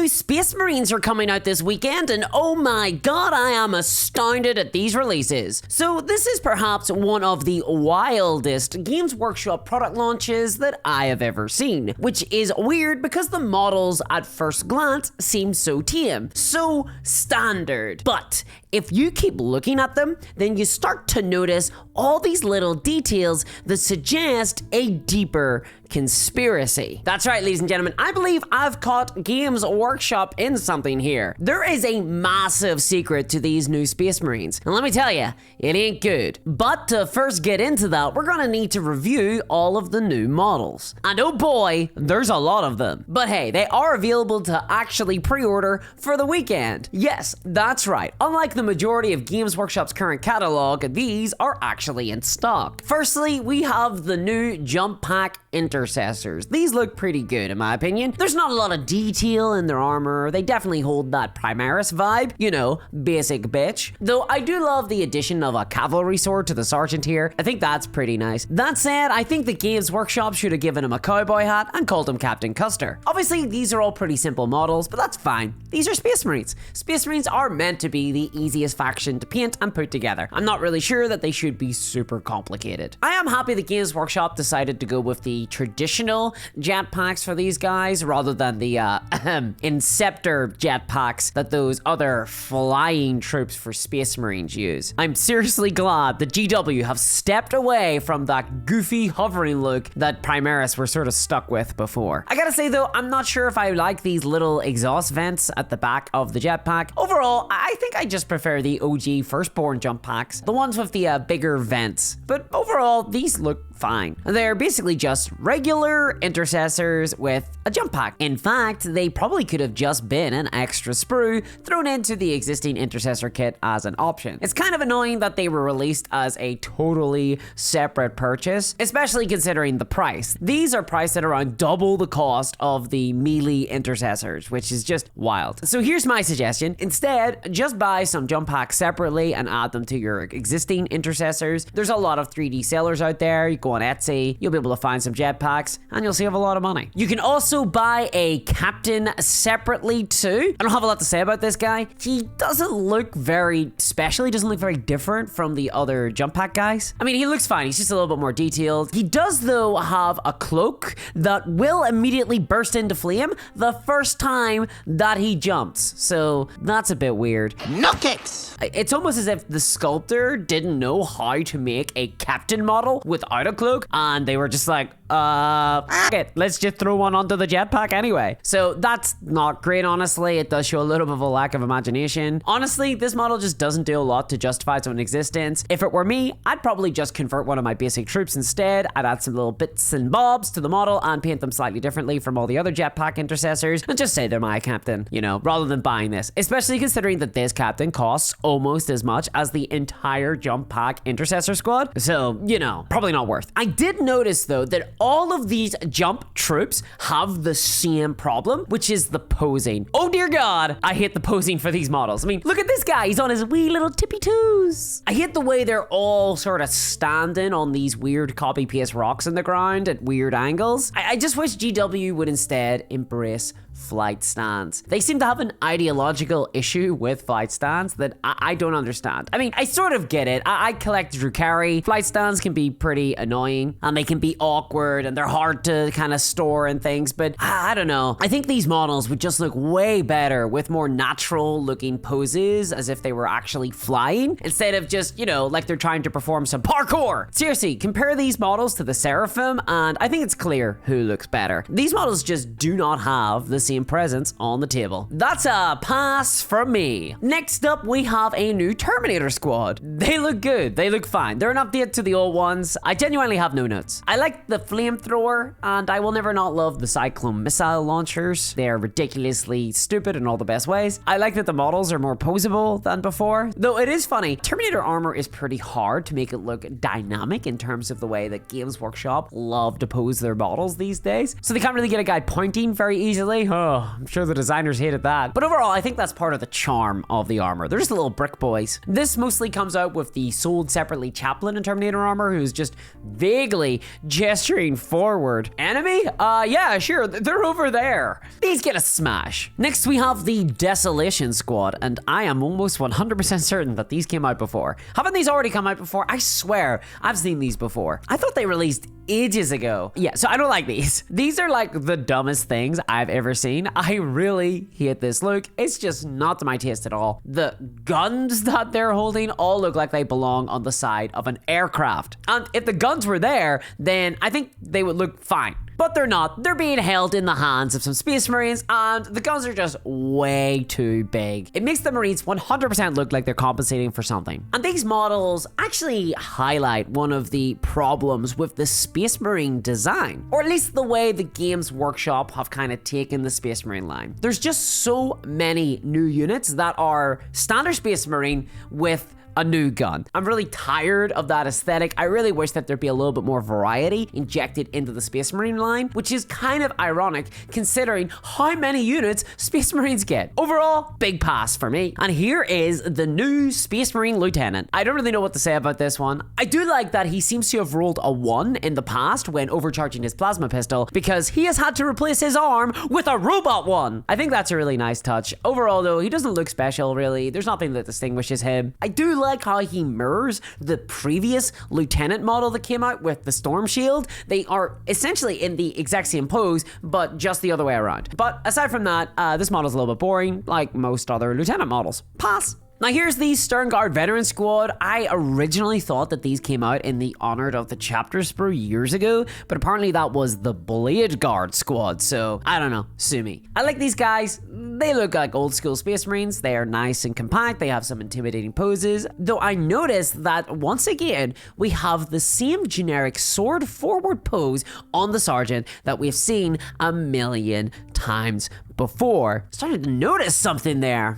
new Space Marines are coming out this weekend, and oh my god, I am astounded at these releases. So this is perhaps one of the wildest Games Workshop product launches that I have ever seen, which is weird because the models at first glance seem so tame, so standard. But if you keep looking at them, then you start to notice all these little details that suggest a deeper conspiracy. That's right, ladies and gentlemen, I believe I've caught Games Workshop in something here. There is a massive secret to these new Space Marines, and let me tell you, it ain't good. But to first get into that, we're gonna need to review all of the new models. And oh boy, there's a lot of them. But hey, they are available to actually pre-order for the weekend. Yes, that's right. Unlike the majority of Games Workshop's current catalog, these are actually in stock. Firstly, we have the new Jump Pack Intercessors. These look pretty good in my opinion. There's not a lot of detail in their armor. They definitely hold that Primaris vibe, you know, basic bitch. Though I do love the addition of a cavalry sword to the sergeant here. I think that's pretty nice. That said, I think the Games Workshop should have given him a cowboy hat and called him Captain Custer. Obviously, these are all pretty simple models, but that's fine. These are Space Marines. Space Marines are meant to be the easiest faction to paint and put together. I'm not really sure that they should be super complicated. I am happy the Games Workshop decided to go with the traditional jetpacks for these guys rather than the Inceptor jetpacks that those other flying troops for Space Marines use. I'm seriously glad that GW have stepped away from that goofy hovering look that Primaris were sort of stuck with before. I gotta say though, I'm not sure if I like these little exhaust vents at the back of the jetpack. Overall, I think I just prefer the OG Firstborn jump packs, the ones with the bigger vents. But overall, these look fine. They're basically just regular intercessors with a jump pack. In fact, they probably could have just been an extra sprue thrown into the existing intercessor kit as an option. It's kind of annoying that they were released as a totally separate purchase, especially considering the price. These are priced at around double the cost of the melee intercessors, which is just wild. So here's my suggestion. Instead, just buy some jump packs separately and add them to your existing intercessors. There's a lot of 3D sellers out there. You go on Etsy, you'll be able to find some jetpacks and you'll save a lot of money. You can also buy a captain separately too. I don't have a lot to say about this guy. He doesn't look very special. He doesn't look very different from the other jump pack guys. I mean, he looks fine. He's just a little bit more detailed. He does though have a cloak that will immediately burst into flame the first time that he jumps. So that's a bit weird. No kicks! It's almost as if the sculptor didn't know how to make a captain model without a cloak, and they were just like, it, let's just throw one onto the jetpack anyway. So that's not great, honestly. It does show a little bit of a lack of imagination. Honestly, this model just doesn't do a lot to justify its own existence. If it were me, I'd probably just convert one of my basic troops instead. I'd add some little bits and bobs to the model and paint them slightly differently from all the other jetpack intercessors and just say they're my captain, you know, rather than buying this. Especially considering that this captain costs almost as much as the entire jump pack intercessor squad. So, you know, probably not worth. I did notice though that all of these jump troops have the same problem, which is the posing. Oh dear God, I hate the posing for these models. I mean, look at this guy. He's on his wee little tippy toes. I hate the way they're all sort of standing on these weird copy paste rocks in the ground at weird angles. I just wish GW would instead embrace flight stands. They seem to have an ideological issue with flight stands that I don't understand. I mean, I sort of get it. I collect Drukhari. Flight stands can be pretty annoying and they can be awkward and they're hard to kind of store and things, but I don't know. I think these models would just look way better with more natural looking poses as if they were actually flying instead of just, you know, like they're trying to perform some parkour. Seriously, compare these models to the Seraphim and I think it's clear who looks better. These models just do not have the same presence on the table. That's a pass from me. Next up, we have a new Terminator squad. They look good. They look fine. They're an update to the old ones. I genuinely have no notes. I like the flamethrower, and I will never not love the Cyclone missile launchers. They are ridiculously stupid in all the best ways. I like that the models are more posable than before. Though it is funny, Terminator armor is pretty hard to make it look dynamic in terms of the way that Games Workshop love to pose their models these days. So they can't really get a guy pointing very easily. Oh, I'm sure the designers hated that. But overall, I think that's part of the charm of the armor. They're just little brick boys. This mostly comes out with the sold separately chaplain in Terminator armor, who's just vaguely gesturing forward. Enemy? Yeah, sure, they're over there. These get a smash. Next, we have the Desolation Squad, and I am almost 100% certain that these came out before. Haven't these already come out before? I swear, I've seen these before. I thought they released ages ago. Yeah, so I don't like these. These are like the dumbest things I've ever seen. I really hate this look. It's just not to my taste at all. The guns that they're holding all look like they belong on the side of an aircraft. And if the guns were there, then I think they would look fine. But they're not. They're being held in the hands of some Space Marines, and the guns are just way too big. It makes the Marines 100% look like they're compensating for something. And these models actually highlight one of the problems with the Space Marine design, or at least the way the Games Workshop have kind of taken the Space Marine line. There's just so many new units that are standard Space Marine with a new gun. I'm really tired of that aesthetic. I really wish that there'd be a little bit more variety injected into the Space Marine line, which is kind of ironic considering how many units Space Marines get. Overall, big pass for me. And here is the new Space Marine Lieutenant. I don't really know what to say about this one. I do like that he seems to have rolled a 1 in the past when overcharging his plasma pistol, because he has had to replace his arm with a robot one. I think that's a really nice touch. Overall though, he doesn't look special really. There's nothing that distinguishes him. I do like how he mirrors the previous Lieutenant model that came out with the Storm Shield. They are essentially in the exact same pose, but just the other way around. But aside from that, this model's a little bit boring, like most other Lieutenant models. Pass. Now here's the Sternguard Veteran Squad. I originally thought that these came out in the Honored of the Chapter sprue years ago, but apparently that was the Blade Guard Squad, so I don't know, sue me. I like these guys. They look like old school Space Marines. They are nice and compact. They have some intimidating poses, though I noticed that once again, we have the same generic sword forward pose on the Sergeant that we've seen a million times before. Started to notice something there.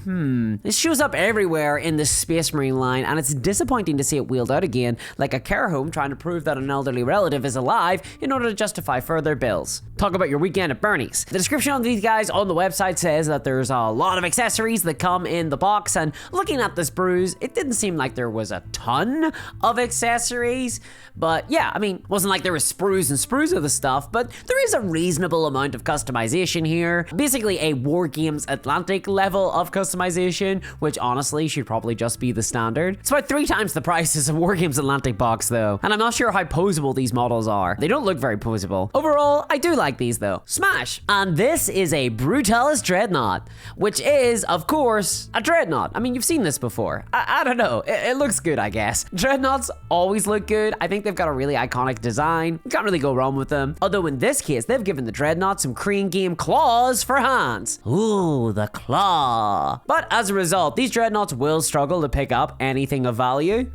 This shows up everywhere in the Space Marine line, and it's disappointing to see it wheeled out again, like a care home trying to prove that an elderly relative is alive in order to justify further bills. Talk about your weekend at Bernie's. The description of these guys on the website says that there's a lot of accessories that come in the box, and looking at this bruise, it didn't seem like there was a ton of accessories, but yeah, I mean, wasn't like there was sprues and sprues of the stuff, but there is a reasonable amount of customization here. Basically a War Games Atlantic level of customization, which honestly should probably just be the standard. It's about 3 times the prices of War Games Atlantic box though, and I'm not sure how posable these models are. They don't look very posable. Overall, I do like these though. Smash! And this is a Brutalis Dreadnought, which is, of course, a Dreadnought. I mean, you've seen this before. I don't know. It looks good, I guess. Dreadnoughts always look good. I think they've got a really iconic design. You can't really go wrong with them. Although in this case, they've given the Dreadnought some Korean game claws for hands. Ooh, the claw. But as a result, these Dreadnoughts will struggle to pick up anything of value.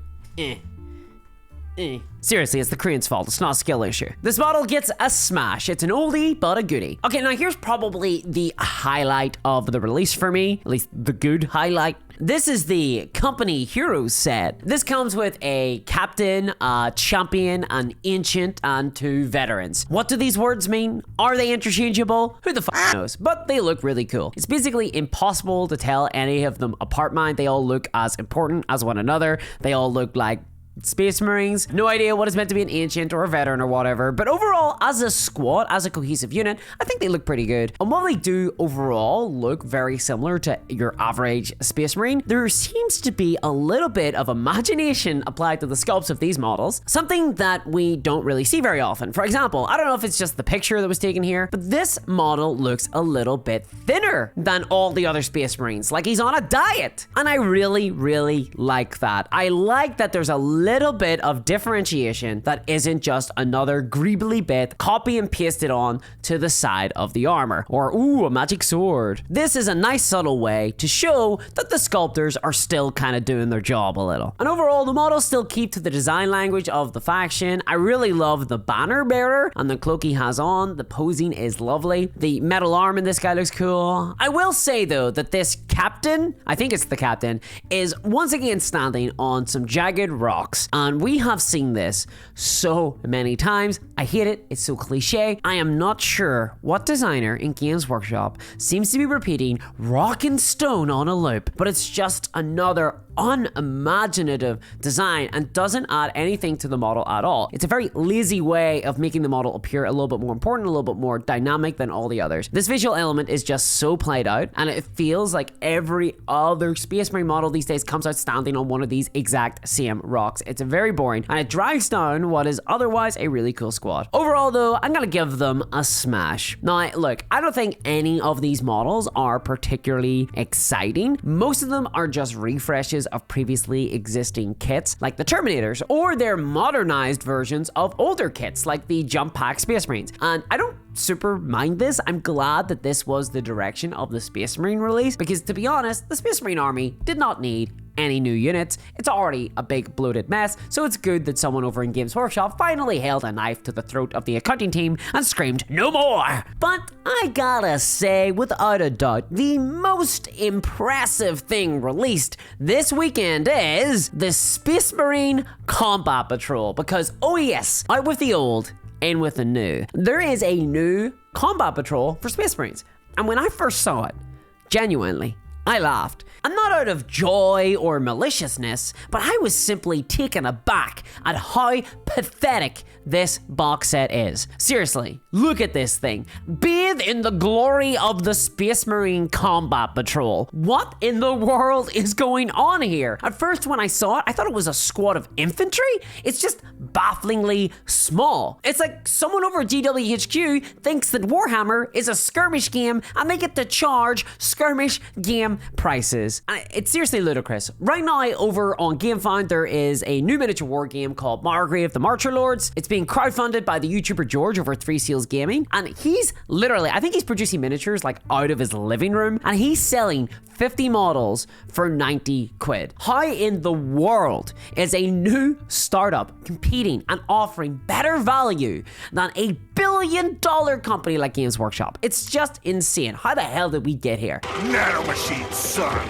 Seriously, it's the Koreans' fault. It's not a skill issue. This model gets a smash. It's an oldie, but a goodie. Okay, now here's probably the highlight of the release for me, at least the good highlight. This is the Company Heroes set. This comes with a Captain, a Champion, an Ancient, and 2 Veterans. What do these words mean? Are they interchangeable? Who the f knows? But they look really cool. It's basically impossible to tell any of them apart, man. They all look as important as one another. They all look like Space Marines. No idea what is meant to be an Ancient or a Veteran or whatever, but overall, as a squad, as a cohesive unit, I think they look pretty good. And while they do overall look very similar to your average Space Marine, there seems to be a little bit of imagination applied to the sculpts of these models, something that we don't really see very often. For example, I don't know if it's just the picture that was taken here, but this model looks a little bit thinner than all the other Space Marines, like he's on a diet. And I really, really like that. I like that there's a little bit of differentiation that isn't just another greebly bit copy and pasted on to the side of the armor, or ooh, a magic sword. This is a nice subtle way to show that the sculptors are still kind of doing their job a little. And overall, the models still keep to the design language of the faction. I really love the banner bearer and the cloak he has on. The posing is lovely. The metal arm in this guy looks cool. I will say though that this captain, I think it's the captain, is once again standing on some jagged rock. box. And we have seen this so many times. I hate it. It's so cliche. I am not sure what designer in Games Workshop seems to be repeating rock and stone on a loop, but it's just another unimaginative design and doesn't add anything to the model at all. It's a very lazy way of making the model appear a little bit more important, a little bit more dynamic than all the others. This visual element is just so played out, and it feels like every other Space Marine model these days comes out standing on one of these exact same rocks. It's very boring, and it drags down what is otherwise a really cool squad. Overall though, I'm gonna give them a smash. Now look, I don't think any of these models are particularly exciting. Most of them are just refreshes of previously existing kits like the Terminators, or their modernized versions of older kits like the Jump Pack Space Marines. And I don't super mind this. I'm glad that this was the direction of the Space Marine release, because to be honest, the Space Marine army did not need any new units. It's already a big bloated mess, so it's good that someone over in Games Workshop finally held a knife to the throat of the accounting team and screamed, "No more!" But I gotta say, without a doubt, the most impressive thing released this weekend is the Space Marine Combat Patrol, because oh yes, out with the old, in with the new. There is a new Combat Patrol for Space Marines, and when I first saw it, genuinely, I laughed. And not out of joy or maliciousness, but I was simply taken aback at how pathetic this box set is. Seriously, look at this thing. Bathe in the glory of the Space Marine Combat Patrol. What in the world is going on here? At first when I saw it, I thought it was a squad of infantry. It's just bafflingly small. It's like someone over at GWHQ thinks that Warhammer is a skirmish game and they get to charge skirmish game prices. It's seriously ludicrous. Right now over on GameFound there is a new miniature war game called Margrave the Marcher Lords. It's being crowdfunded by the YouTuber George over at 3 Seals Gaming, and he's literally, I think he's producing miniatures like out of his living room, and he's selling 50 models for 90 quid. How in the world is a new startup competing and offering better value than a billion-dollar company like Games Workshop? It's just insane. How the hell did we get here? Nanomachine, son!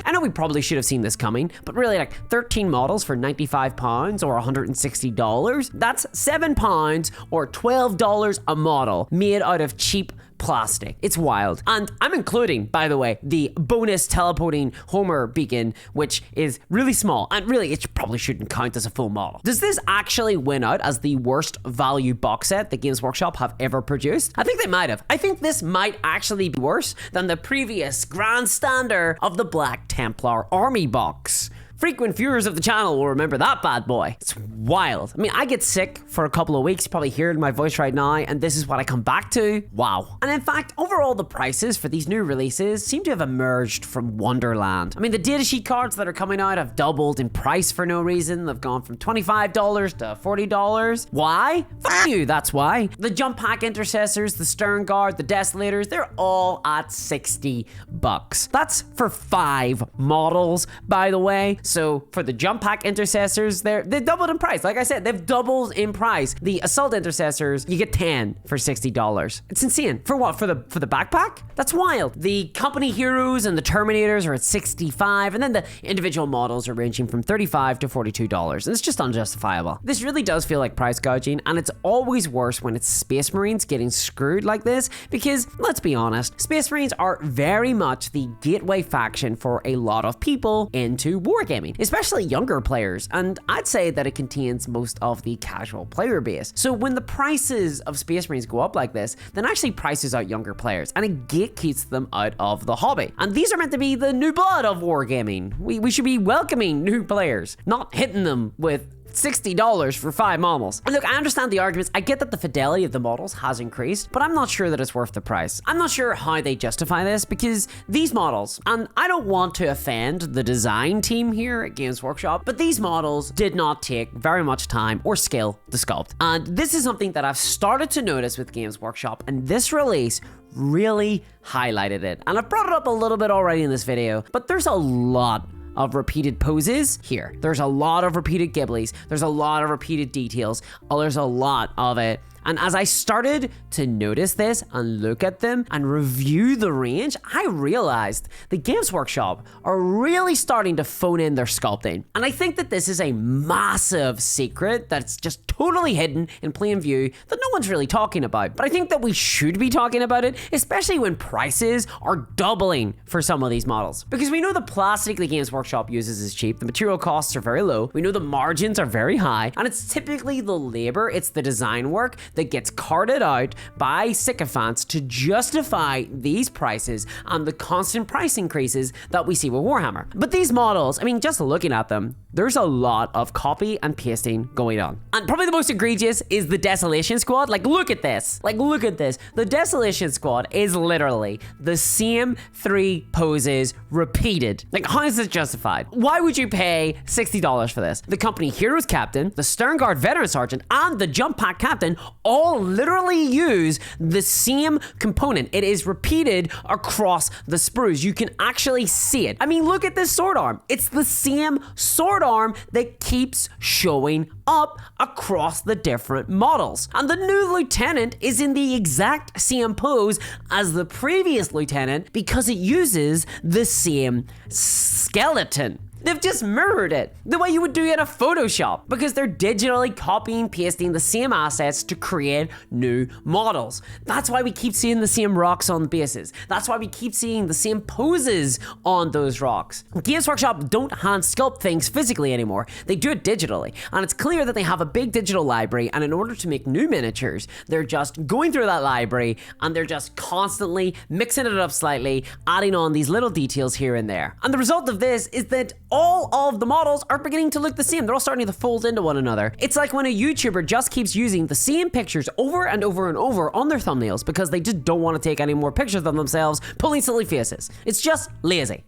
I know we probably should have seen this coming, but really, like 13 models for £95 or $160, that's £7 or $12 a model made out of cheap plastic. It's wild. And I'm including, by the way, the bonus teleporting Homer beacon, which is really small, and really it probably shouldn't count as a full model. Does this actually win out as the worst value box set that Games Workshop have ever produced? I think they might have. I think this might actually be worse than the previous grandstander of the Black Templar Army box. Frequent viewers of the channel will remember that bad boy. It's wild. I mean, I get sick for a couple of weeks, you probably hear it in my voice right now, and this is what I come back to. Wow. And in fact, overall, the prices for these new releases seem to have emerged from Wonderland. I mean, the datasheet cards that are coming out have doubled in price for no reason. They've gone from $25 to $40. Why? Fuck you, that's why. The Jump Pack Intercessors, the Stern Guard, the Desolators, they're all at 60 bucks. That's for 5 models, by the way. So for the Jump Pack Intercessors, they doubled in price. Like I said, they've doubled in price. The Assault Intercessors, you get 10 for $60. It's insane. For what? For the backpack? That's wild. The Company Heroes and the Terminators are at 65, and then the individual models are ranging from $35 to $42. And it's just unjustifiable. This really does feel like price gouging, and it's always worse when it's Space Marines getting screwed like this, because let's be honest, Space Marines are very much the gateway faction for a lot of people into wargaming, especially younger players, and I'd say that it contains most of the casual player base. So when the prices of Space Marines go up like this, then actually prices out younger players, and it gatekeeps them out of the hobby. And these are meant to be the new blood of wargaming. We should be welcoming new players, not hitting them with $60 for 5 models. And look, I understand the arguments. I get that the fidelity of the models has increased, but I'm not sure that it's worth the price. I'm not sure how they justify this, because these models, and I don't want to offend the design team here at Games Workshop, but these models did not take very much time or skill to sculpt. And this is something that I've started to notice with Games Workshop, and this release really highlighted it. And I've brought it up a little bit already in this video, but there's a lot of repeated poses here. There's a lot of repeated gibblies. There's a lot of repeated details. Oh, there's a lot of it. And as I started to notice this and look at them and review the range, I realized the Games Workshop are really starting to phone in their sculpting. And I think that this is a massive secret that's just totally hidden in plain view that no one's really talking about. But I think that we should be talking about it, especially when prices are doubling for some of these models. Because we know the plastic the Games Workshop uses is cheap, the material costs are very low, we know the margins are very high, and it's typically the labor, it's the design work that gets carted out by sycophants to justify these prices and the constant price increases that we see with Warhammer. But these models, I mean, just looking at them, there's a lot of copy and pasting going on. And probably the most egregious is the Desolation Squad. Like, look at this. Like, look at this. The Desolation Squad is literally the same 3 poses repeated. Like, how is this justified? Why would you pay $60 for this? The Company Heroes Captain, the Stern Guard Veteran Sergeant, and the Jump Pack Captain all literally use the same component. It is repeated across the sprues. You can actually see it. I mean, look at this sword arm. It's the same sword arm that keeps showing up across the different models. And the new lieutenant is in the exact same pose as the previous lieutenant because it uses the same skeleton. They've just mirrored it the way you would do in a Photoshop because they're digitally copying, pasting the same assets to create new models. That's why we keep seeing the same rocks on bases. That's why we keep seeing the same poses on those rocks. Games Workshop don't hand sculpt things physically anymore. They do it digitally. And it's clear that they have a big digital library, and in order to make new miniatures, they're just going through that library and they're just constantly mixing it up slightly, adding on these little details here and there. And the result of this is that all of the models are beginning to look the same. They're all starting to fold into one another. It's like when a YouTuber just keeps using the same pictures over and over and over on their thumbnails because they just don't want to take any more pictures of themselves pulling silly faces. It's just lazy.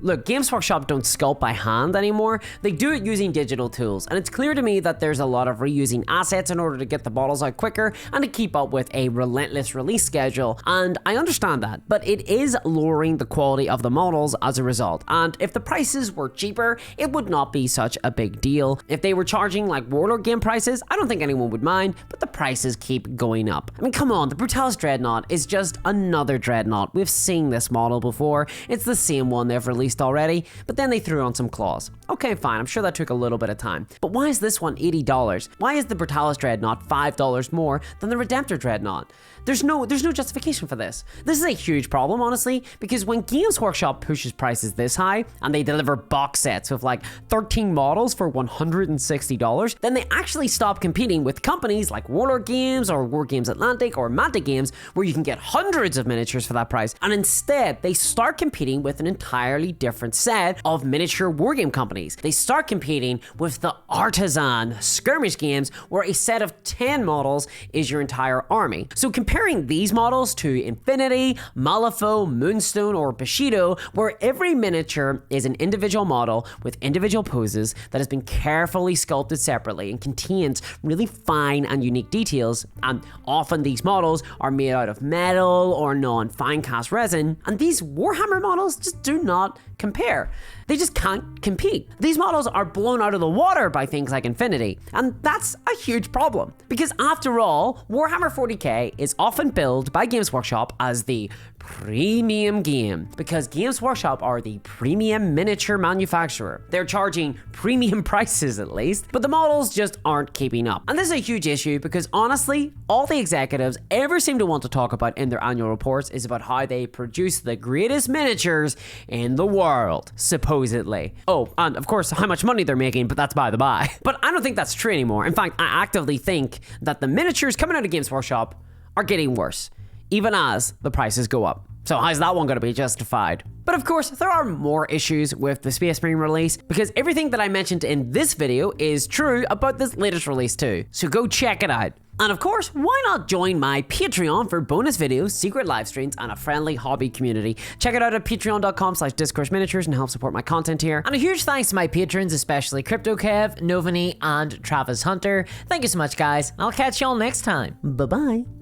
Look, Games Workshop don't sculpt by hand anymore. They do it using digital tools, and it's clear to me that there's a lot of reusing assets in order to get the models out quicker and to keep up with a relentless release schedule, and I understand that, but it is lowering the quality of the models as a result. And if the prices were cheaper, it would not be such a big deal. If they were charging like Warlord game prices, I don't think anyone would mind, but the prices keep going up. I mean, come on, the Brutalis Dreadnought is just another Dreadnought. We've seen this model before. It's the same one they've released already, but then they threw on some claws. Okay, fine, I'm sure that took a little bit of time. But why is this one $80? Why is the Brutalis Dreadnought $5 more than the Redemptor Dreadnought? There's no justification for this. This is a huge problem, honestly, because when Games Workshop pushes prices this high and they deliver box sets with like 13 models for $160, then they actually stop competing with companies like Warlord Games or War Games Atlantic or Mantic Games, where you can get hundreds of miniatures for that price, and instead they start competing with an entirely different set of miniature wargame companies. They start competing with the artisan skirmish games, where a set of 10 models is your entire army. So comparing these models to Infinity, Malifaux, Moonstone, or Bushido, where every miniature is an individual model with individual poses that has been carefully sculpted separately and contains really fine and unique details, and often these models are made out of metal or non-fine cast resin, and these Warhammer models just do not compare. They just can't compete. These models are blown out of the water by things like Infinity, and that's a huge problem. Because after all, Warhammer 40k is often billed by Games Workshop as the premium game, because Games Workshop are the premium miniature manufacturer. They're charging premium prices at least, but the models just aren't keeping up. And this is a huge issue because honestly, all the executives ever seem to want to talk about in their annual reports is about how they produce the greatest miniatures in the world, supposedly. Oh, and of course, how much money they're making, but that's by the by. But I don't think that's true anymore. In fact, I actively think that the miniatures coming out of Games Workshop are getting worse, even as the prices go up. So how's that one going to be justified? But of course, there are more issues with the Space Marine release, because everything that I mentioned in this video is true about this latest release too. So go check it out. And of course, why not join my Patreon for bonus videos, secret live streams, and a friendly hobby community? Check it out at patreon.com/discoursminiatures and help support my content here. And a huge thanks to my patrons, especially CryptoKev, Novani, and Travis Hunter. Thank you so much, guys. I'll catch y'all next time. Bye-bye.